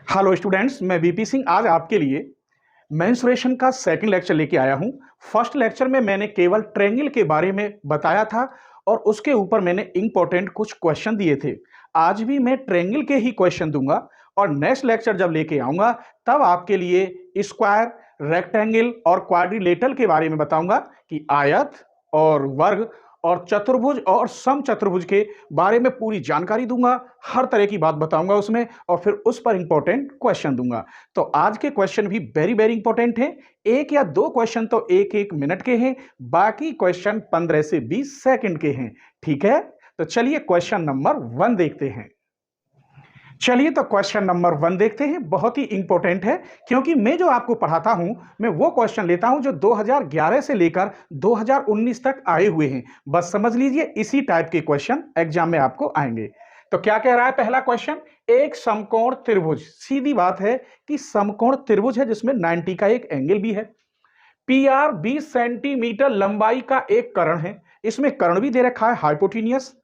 Hello students, मैं VP Singh आज आपके लिए मेंसुरेशन का सेकंड लेक्चर लेके आया हूं। फर्स्ट लेक्चर में मैंने केवल ट्रायंगल के बारे में बताया था और उसके ऊपर मैंने इंपॉर्टेंट कुछ क्वेश्चन दिए थे। आज भी मैं ट्रायंगल के ही क्वेश्चन दूंगा और नेक्स्ट लेक्चर जब लेके आऊंगा तब आपके लिए स्क्वायर, रेक्टेंगल और क्वाड्रिलेटरल के बारे में बताऊंगा कि आयत और वर्ग और चतुर्भुज और समचतुर्भुज के बारे में पूरी जानकारी दूंगा। हर तरह की बात बताऊंगा उसमें और फिर उस पर इंपॉर्टेंट क्वेश्चन दूंगा। तो आज के क्वेश्चन भी वेरी वेरी इंपॉर्टेंट हैं। एक या दो क्वेश्चन तो एक एक मिनट के हैं, बाकी क्वेश्चन 15 से 20 सेकंड के हैं। ठीक है, तो चलिए क्वेश्चन नंबर 1 देखते हैं। चलिए तो क्वेश्चन नंबर 1 देखते हैं। बहुत ही इंपॉर्टेंट है क्योंकि मैं जो आपको पढ़ाता हूं मैं वो क्वेश्चन लेता हूं जो 2011 से लेकर 2019 तक आए हुए हैं। बस समझ लीजिए इसी टाइप के क्वेश्चन एग्जाम में आपको आएंगे। तो क्या कह रहा है पहला क्वेश्चन, एक समकोण त्रिभुज। सीधी बात है कि समकोण त्रिभुज है जिसमें 90 का एक एंगल भी है। पी आर 20 सेंटीमीटर लंबाई का एक कर्ण है, इसमें कर्ण भी दे रखा है हाइपोटेन्यूस,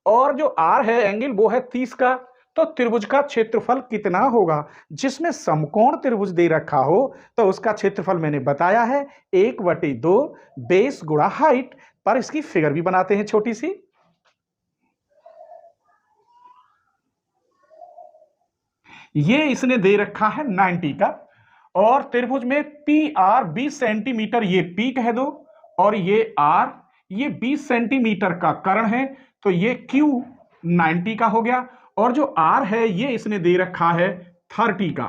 और जो आर है एंगल वो है 30 का। तो त्रिभुज का क्षेत्रफल कितना होगा? जिसमें समकोण त्रिभुज दे रखा हो तो उसका क्षेत्रफल मैंने बताया है 1/2 बेस गुणा हाइट। पर इसकी फिगर भी बनाते हैं छोटी सी। ये इसने दे रखा है 90 का और त्रिभुज में पी आर 20 सेंटीमीटर, ये पी कह दो, और ये आर, ये 20 सेंटीमीटर का कर्ण है, तो ये क्यू 90 का हो गया। और जो आर है ये इसने दे रखा है 30 का।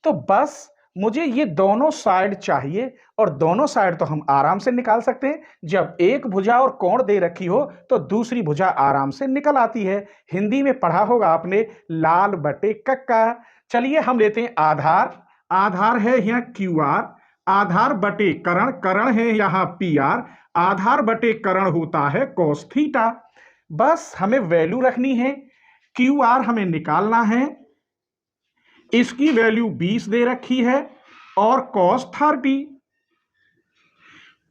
तो बस मुझे ये दोनों साइड चाहिए और दोनों साइड तो हम आराम से निकाल सकते हैं। जब एक भुजा और कोण दे रखी हो तो दूसरी भुजा आराम से निकल आती है। हिंदी में पढ़ा होगा आपने, लाल बटे कक्का। चलिए हम लेते हैं आधार। आधार है यहाँ क्यू आर, आधार बटे कर्ण, कर्ण है यहाँ पी आर, आधार बटे कर्ण होता है cos थीटा। बस हमें वैल्यू रखनी है, क्यू आर हमें निकालना है, इसकी वैल्यू 20 दे रखी है और cos 30।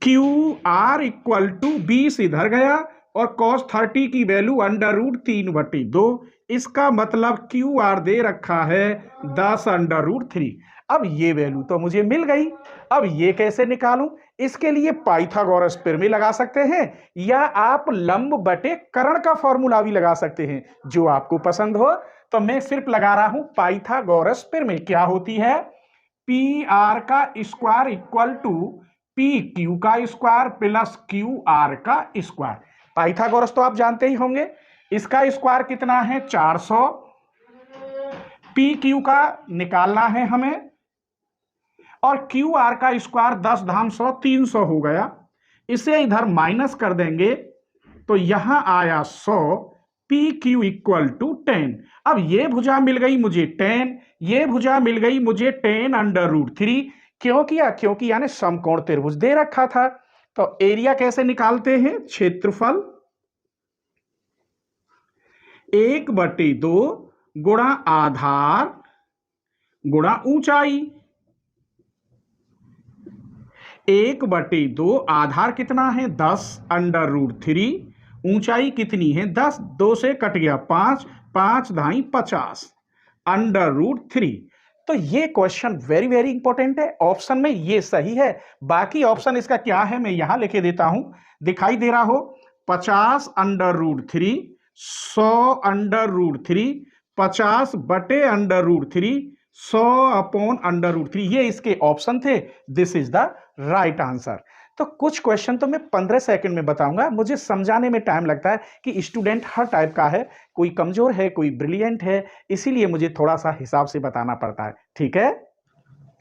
Q R equal to 20 इधर गया और cos 30 की वैल्यू √3/2। इसका मतलब क्यू आर दे रखा है 10√3। अब ये वैल्यू तो मुझे मिल गई। अब ये कैसे निकालूं? इसके लिए पाइथागोरस प्रमेय लगा सकते हैं या आप लंब बटे कर्ण का फॉर्मूला भी लगा सकते हैं, जो आपको पसंद हो। तो मैं सिर्फ लगा रहा हूं पाइथागोरस प्रमेय। क्या होती है? पी आर का square equal to P Q का स्क्वायर प्लस क्यू आर का स्क्वायर। पाइथागोरस तो आप जानते ही होंगे। इसका स्क्वायर कितना है? 400। पी क्यू का निकालना है हमें और क्यू आर का स्क्वायर 10 धाम 100 300 हो गया। इसे इधर माइनस कर देंगे तो यहां आया 100। P Q equal to 10। अब ये भुजा मिल गई मुझे 10, ये भुजा मिल गई मुझे 10√3। क्यों किया? क्योंकि यानी समकोण त्रिभुज दे रखा था। तो एरिया कैसे निकालते हैं? क्षेत्रफल 1/2 गुणा आधार गुणा ऊंचाई। 1/2 आधार कितना है? 10√3। ऊंचाई कितनी है? 10। 2 से कट गया 5, 5 धाई 50 √3। तो ये क्वेश्चन वेरी वेरी इंपॉर्टेंट है। ऑप्शन में ये सही है। बाकी ऑप्शन इसका क्या है मैं यहां लिखे देता हूं, दिखाई दे रहा हो। 50√3, 100√3, 50 बटे √3, 100/√3। ये इसके ऑप्शन थे। This is the right answer. तो कुछ क्वेश्चन तो मैं 15 सेकंड में बताऊंगा। मुझे समझाने में टाइम लगता है कि स्टूडेंट हर टाइप का है, कोई कमजोर है, कोई ब्रिलियंट है, इसीलिए मुझे थोड़ा सा हिसाब से बताना पड़ता है। ठीक है,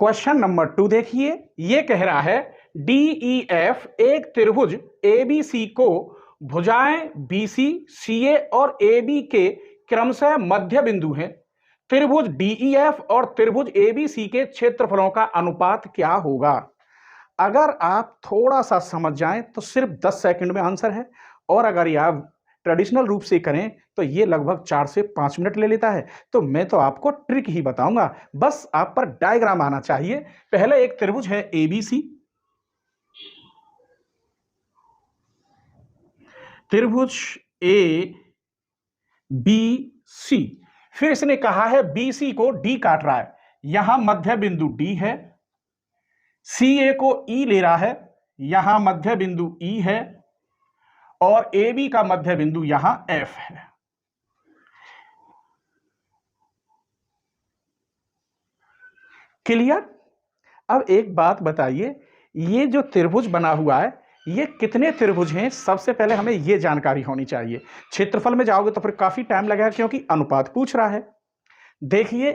क्वेश्चन नंबर 2 देखिए। यह कह रहा है DEF एक त्रिभुज ABC को भुजाएं BC, CA और AB के क्रमशः मध्य बिंदु हैं। त्रिभुज DEF और त्रिभुज ABC के क्षेत्रफलों का अनुपात क्या होगा? अगर आप थोड़ा सा समझ जाएं तो सिर्फ 10 सेकंड में आंसर है, और अगर ये आप ट्रेडिशनल रूप से करें तो ये लगभग 4 से 5 मिनट ले लेता है। तो मैं तो आपको ट्रिक ही बताऊंगा, बस आप पर डायग्राम आना चाहिए। पहले एक त्रिभुज है ABC, त्रिभुज ABC। फिर इसने कहा है BC को D काट रहा है, यहां मध्य बिंदु डी है, सी ए को ई ले रहा है, यहां मध्य बिंदु ई है, और ए बी का मध्य बिंदु यहां एफ है। क्लियर? अब एक बात बताइए, ये जो त्रिभुज बना हुआ है ये कितने त्रिभुज हैं? सबसे पहले हमें ये जानकारी होनी चाहिए। क्षेत्रफल में जाओगे तो फिर काफी टाइम लगेगा क्योंकि अनुपात पूछ रहा है। देखिए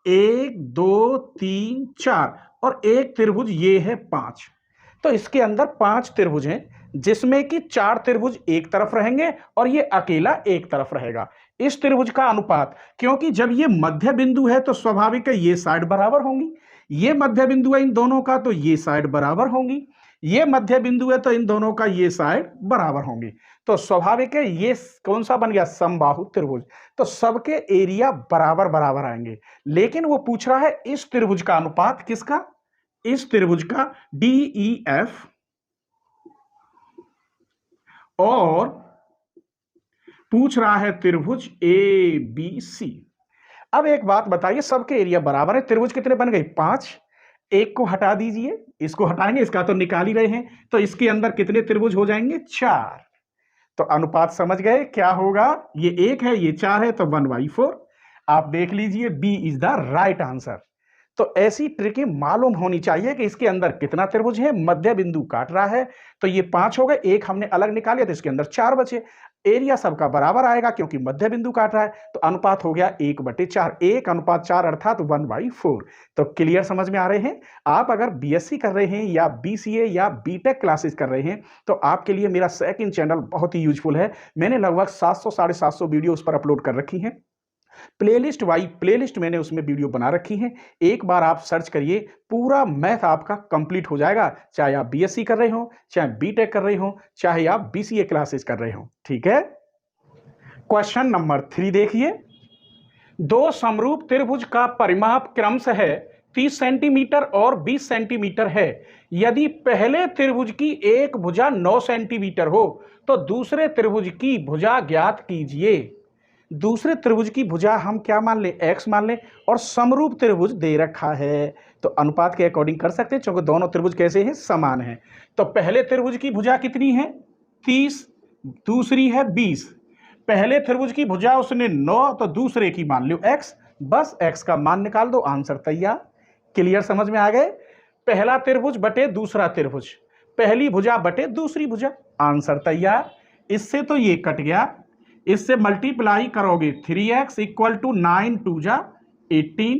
1 2 3 4 और एक त्रिभुज ये है 5, तो इसके अंदर 5 त्रिभुज हैं जिसमें कि 4 त्रिभुज एक तरफ रहेंगे और ये अकेला एक तरफ रहेगा। इस त्रिभुज का अनुपात, क्योंकि जब ये मध्य बिंदु है तो स्वाभाविक है ये साइड बराबर होंगी, ये मध्य बिंदु है इन दोनों का तो ये साइड बराबर होंगी, ये मध्य बिंदु है तो इन दोनों का ये साइड बराबर होंगी, तो स्वाभाविक है ये कौन सा बन गया? समबाहु त्रिभुज। तो सबके एरिया बराबर बराबर आएंगे। लेकिन वो पूछ रहा है इस त्रिभुज का अनुपात, किसका? इस त्रिभुज का, DEF, और पूछ रहा है त्रिभुज ABC। अब एक बात बताइए, सबके एरिया बराबर है, त्रिभुज कितने बन गए? 5। एक को हटा दीजिए, इसको हटाएंगे, इसका तो निकाल ही रहे हैं, तो इसके अंदर कितने त्रिभुज हो जाएंगे? 4। तो अनुपात समझ गए क्या होगा? ये 1 है, ये 4 है, तो 1/4। आप देख लीजिए, B is the right answer. तो ऐसी ट्रिकें मालूम होनी चाहिए कि इसके अंदर कितना त्रिभुज है, मध्य बिंदु काट रहा है, तो ये 5 हो गए, एक हमने अलग निकालिया तो इसके अंदर 4 बचे, एरिया सबका बराबर आएगा क्योंकि मध्य बिंदु काट रहा है, तो अनुपात हो गया 1/4, 1:4 अर्थात 1/4। तो क्लियर समझ में आ रहे हैं? आप अगर बीएससी कर रहे हैं या बीसीए या बीटेक क्लासेस कर रहे हैं तो आपके लिए मेरा सेकंड चैनल बहुत ही यूजफुल है। मैंने लगभग 700 साढ़े 700 वीडियो उस पर अपलोड कर रखी हैं, प्लेलिस्ट वाइज प्लेलिस्ट मैंने उसमें वीडियो बना रखी है। एक बार आप सर्च करिए, पूरा मैथ आपका कंप्लीट हो जाएगा, चाहे आप बीएससी कर रहे हो, चाहे बीटेक कर रहे हो, चाहे आप बीसीए क्लासेस कर रहे हो। ठीक है, क्वेश्चन नंबर 3 देखिए। दो समरूप त्रिभुज का परिमाप क्रमशः 30 सेंटीमीटर और 20 सेंटीमीटर है। यदि पहले त्रिभुज की एक भुजा 9 सेंटीमीटर हो तो दूसरे त्रिभुज की भुजा ज्ञात कीजिए। दूसरे त्रिभुज की भुजा हम क्या मान लें? x मान लें, और समरूप त्रिभुज दे रखा है तो अनुपात के अकॉर्डिंग कर सकते हैं क्योंकि दोनों त्रिभुज कैसे हैं? समान हैं। तो पहले त्रिभुज की भुजा कितनी है? 30, दूसरी है 20। पहले त्रिभुज की भुजा उसने 9 तो दूसरे की मान लो x, बस x का मान निकाल दो, आंसर तैयार। क्लियर समझ में आ गए? पहला त्रिभुज बटे दूसरा त्रिभुज, पहली भुजा बटे दूसरी भुजा, आंसर तैयार। इससे तो ये कट गया, इससे मल्टीप्लाई करोगे 3x इक्वल टू 9 2 जा 18,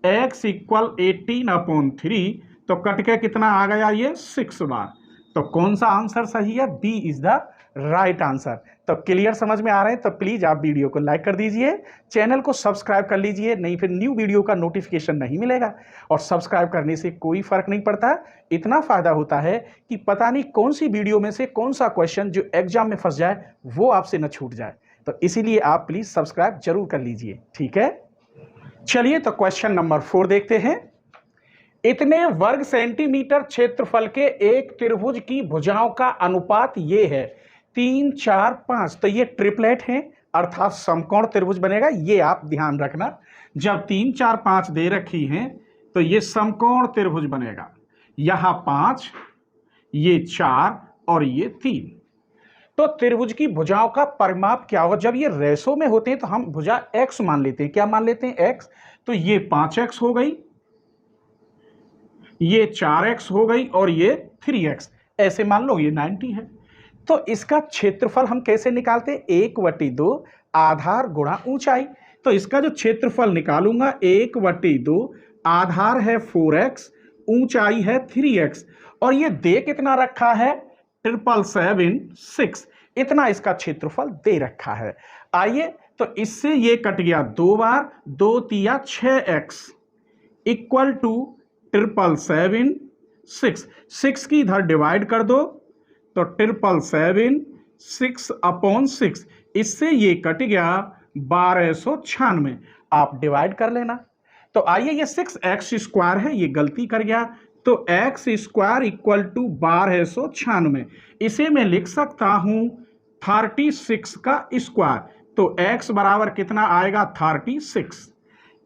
x इक्वल 18/3, तो कट के कितना आ गया? ये 6 बार। तो कौन सा आंसर सही है? B is the right answer. तो क्लियर समझ में आ रहे हैं? तो प्लीज आप वीडियो को लाइक कर दीजिए, चैनल को सब्सक्राइब कर लीजिए, नहीं फिर न्यू वीडियो का नोटिफिकेशन नहीं मिलेगा। और सब्सक्राइब करने से कोई फर्क नहीं पड़ता, इतना फायदा होता है कि पता नहीं कौन सी वीडियो में से कौन सा क्वेश्चन जो एग्जाम में फंस जाए वो आपसे न छूट जाए। तो इसीलिए आप प्लीज सब्सक्राइब जरूर कर लीजिए। ठीक है, चलिए तो क्वेश्चन नंबर 4 देखते हैं। इतने वर्ग सेंटीमीटर क्षेत्रफल के एक त्रिभुज की भुजाओं का अनुपात ये है 3 4 5। तो ये ट्रिपलेट है अर्थात समकोण त्रिभुज बनेगा, ये आप ध्यान रखना। जब 3 4 5 दे रखी हैं तो ये समकोण त्रिभुज बनेगा। यहां 5, ये 4 और ये 3। तो त्रिभुज की भुजाओं का परिमाप क्या होगा? जब ये रेशो में होते हैं तो हम भुजा x मान लेते हैं। क्या मान लेते हैं? x। तो ये 5x हो गई, ये 4x हो गई और ये 3x, ऐसे मान लो ये 90 है। तो इसका क्षेत्रफल हम कैसे निकालते हैं? 1/2 आधार गुणा ऊंचाई। तो इसका जो क्षेत्रफल निकालूंगा 1/2, आधार है 4x, ऊंचाई है 3x, और ये दे कितना रखा है? 777 इतना इसका क्षेत्रफल दे रखा है। आइए तो इससे ये कट गया 2 बार, 2 तिया 6x इक्वल टू 777 6 की इधर डिवाइड कर दो तो 777 6/6, इससे ये कट गया 1296। आप डिवाइड कर लेना। तो आइए ये 6x² है, ये गलती कर गया, तो x² इक्वल टू 1296, इसे मैं लिख सकता हूं 36 का स्क्वायर। तो x बराबर कितना आएगा? 36।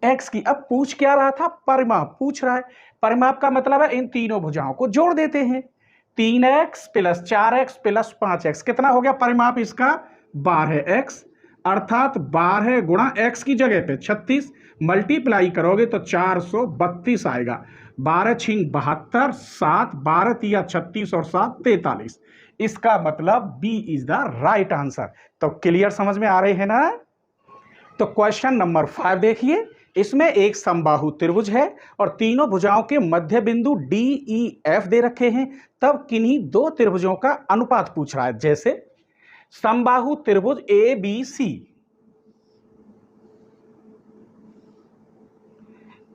एक्स की। अब पूछ क्या रहा था, परिमाप पूछ रहा है। परिमाप का मतलब है इन तीनों भुजाओं को जोड़ देते हैं। 3x plus 4x plus 5x कितना हो गया परिमाप इसका, 12x, अर्थात 12 गुणा x की जगह पे 36 मल्टीप्लाई करोगे तो 432 आएगा। 12 छिंग 72, 7 12 तिया 36 और 7 43। इसका मतलब B is the right answer. तो क्लियर समझ में आ रहे हैं ना। तो क्वेश्चन नंबर 5 देखिए, इसमें एक समबाहु त्रिभुज है और तीनों भुजाओं के मध्य बिंदु डी ई एफ दे रखे हैं। तब किन्हीं दो त्रिभुजों का अनुपात पूछ रहा है। जैसे समबाहु त्रिभुज A B C,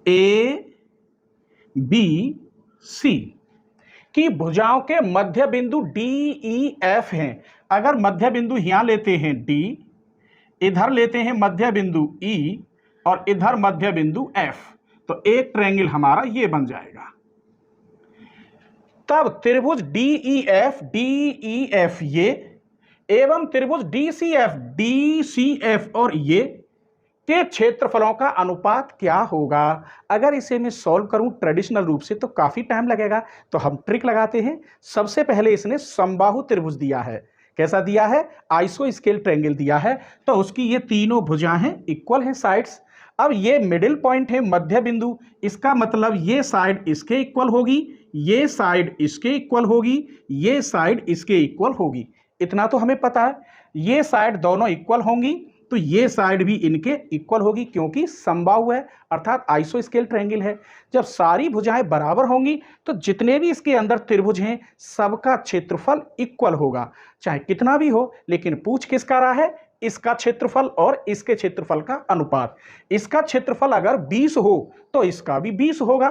A B C की भुजाओं के मध्य बिंदु डी ई एफ हैं। अगर मध्य बिंदु यहां लेते हैं डी, इधर लेते हैं मध्य बिंदु ई और इधर मध्य बिंदु एफ, तो एक ट्रायंगल हमारा ये बन जाएगा। तब त्रिभुज डी ई एफ ये एवं त्रिभुज डी सी एफ और ये के क्षेत्रफलों का अनुपात क्या होगा। अगर इसे मैं सॉल्व करूं ट्रेडिशनल रूप से तो काफी टाइम लगेगा, तो हम ट्रिक लगाते हैं। सबसे पहले इसने समबाहु त्रिभुज दिया है। कैसा दिया है, आइसो स्केल ट्रायंगल दिया है, तो उसकी ये तीनों भुजाएं हैं, इक्वल हैं साइड्स। अब ये मिडिल पॉइंट है मध्य बिंदु, इसका मतलब ये साइड इसके इक्वल होगी, ये साइड इसके इक्वल होगी, ये साइड इसके इक्वल होगी। इतना तो हमें पता है। ये साइड दोनों इक्वल होंगी तो ये साइड भी इनके इक्वल होगी, क्योंकि समबाहु है अर्थात आइसो स्केल ट्रायंगल है। जब सारी भुजाएं बराबर होंगी तो जितने भी इसके अंदर त्रिभुज हैं सबका क्षेत्रफल इक्वल होगा, चाहे कितना भी हो। लेकिन पूछ किसका रहा है, इसका क्षेत्रफल और इसके क्षेत्रफल का अनुपात। इसका क्षेत्रफल अगर 20 हो तो इसका भी 20 होगा,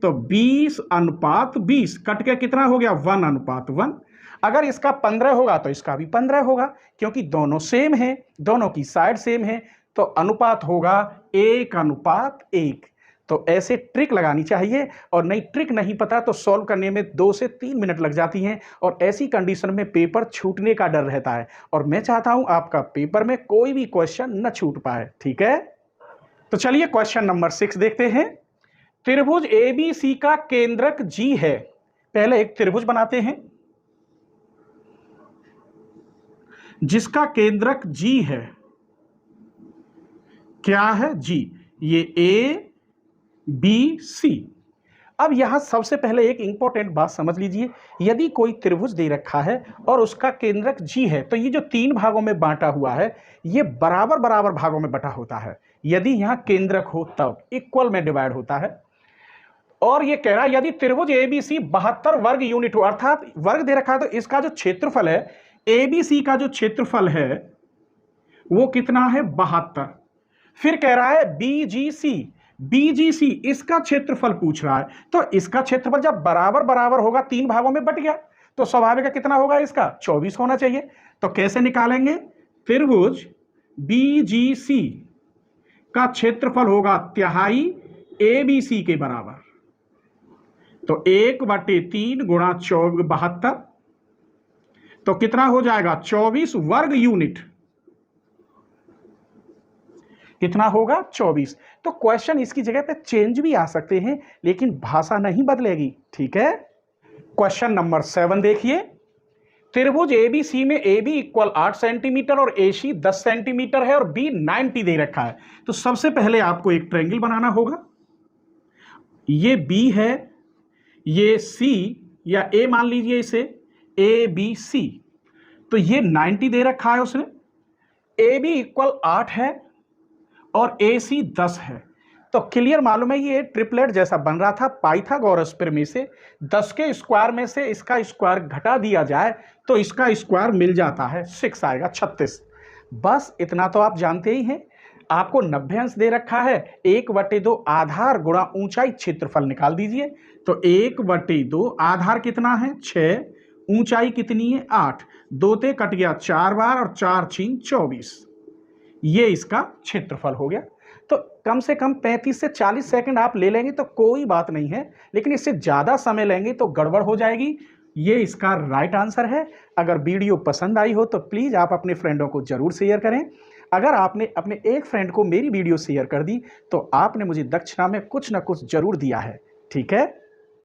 तो 20 अनुपात 20 कट के कितना हो गया, 1 अनुपात 1। अगर इसका 15 होगा तो इसका भी 15 होगा, क्योंकि दोनों सेम हैं, दोनों की साइड सेम है, तो अनुपात होगा 1 अनुपात 1। तो ऐसे ट्रिक लगानी चाहिए, और नई ट्रिक नहीं पता तो सॉल्व करने में 2 से 3 मिनट लग जाती हैं, और ऐसी कंडीशन में पेपर छूटने का डर रहता है। और मैं चाहता हूं आपका पेपर में कोई भी क्वेश्चन न छूट पाए, ठीक है। तो चलिए क्वेश्चन नंबर 6 देखते हैं। त्रिभुज एबीसी का केंद्रक जी है। पहले एक त्रिभुज बनाते हैं जिसका केंद्रक जी है। क्या है, जी, ये ए बी सी। अब यहां सबसे पहले एक इंपॉर्टेंट बात समझ लीजिए। यदि कोई त्रिभुज दे रखा है और उसका केंद्रक जी है, तो ये जो 3 भागों में बांटा हुआ है ये बराबर बराबर भागों में बटा होता है। यदि यहां केंद्रक हो तब इक्वल में डिवाइड होता है। और ये कह रहा है यदि त्रिभुज एबीसी 72 वर्ग यूनिट हो, अर्थात वर्ग दे रखा है, तो इसका जो क्षेत्रफल है, एबीसी का जो क्षेत्रफल है वो कितना है, 72। फिर कह रहा है बीजीसी इसका क्षेत्रफल पूछ रहा है, तो इसका क्षेत्रफल जब बराबर बराबर होगा 3 भागों में बट गया, तो स्वाभाविक है कितना होगा, इसका 24 होना चाहिए। तो कैसे निकालेंगे, त्रिभुज बीजीसी का क्षेत्रफल होगा तिहाई एबीसी के बराबर, तो 1/3 गुणा 72, तो कितना हो जाएगा, 24 वर्ग यूनिट। कितना होगा, 24। तो क्वेश्चन इसकी जगह पे चेंज भी आ सकते हैं, लेकिन भाषा नहीं बदलेगी, ठीक है। क्वेश्चन नंबर 7 देखिए। त्रिभुज एबीसी में ए बी इक्वल 8 सेंटीमीटर और ए सी 10 सेंटीमीटर है और बी 90 दे रखा है। तो सबसे पहले आपको एक ट्रायंगल बनाना होगा। ये बी है, ये सी या ए मान लीजिए इसे, ए बी सी। तो ये 90 दे रखा है उसने। ए बी इक्वल 8 है और ए सी 10 है। तो क्लियर मालूम है ये ट्रिपलेट जैसा बन रहा था। पाइथागोरस प्रमेय से 10 के स्क्वायर में से इसका स्क्वायर घटा दिया जाए तो इसका स्क्वायर मिल जाता है 6 आएगा, 36। बस इतना तो आप जानते ही हैं। आपको 90 अंश दे रखा है, 1/2 आधार गुणा ऊंचाई क्षेत्रफल निकाल दीजिए। तो 1/2 आधार कितना है, 6, ऊंचाई कितनी है, 8, 2 ते कट गया 4 बार और 4 छीन 24। ये इसका क्षेत्रफल हो गया। तो कम से कम 35 से 40 सेकंड आप ले लेंगे तो कोई बात नहीं है, लेकिन इससे ज़्यादा समय लेंगे तो गड़बड़ हो जाएगी। ये इसका राइट आंसर है। अगर वीडियो पसंद आई हो तो प्लीज़ आप अपने फ्रेंडों को ज़रूर शेयर करें। अगर आपने अपने एक फ्रेंड को मेरी वीडियो शेयर कर दी तो आपने मुझे दक्षिणा में कुछ ना कुछ जरूर दिया है, ठीक है।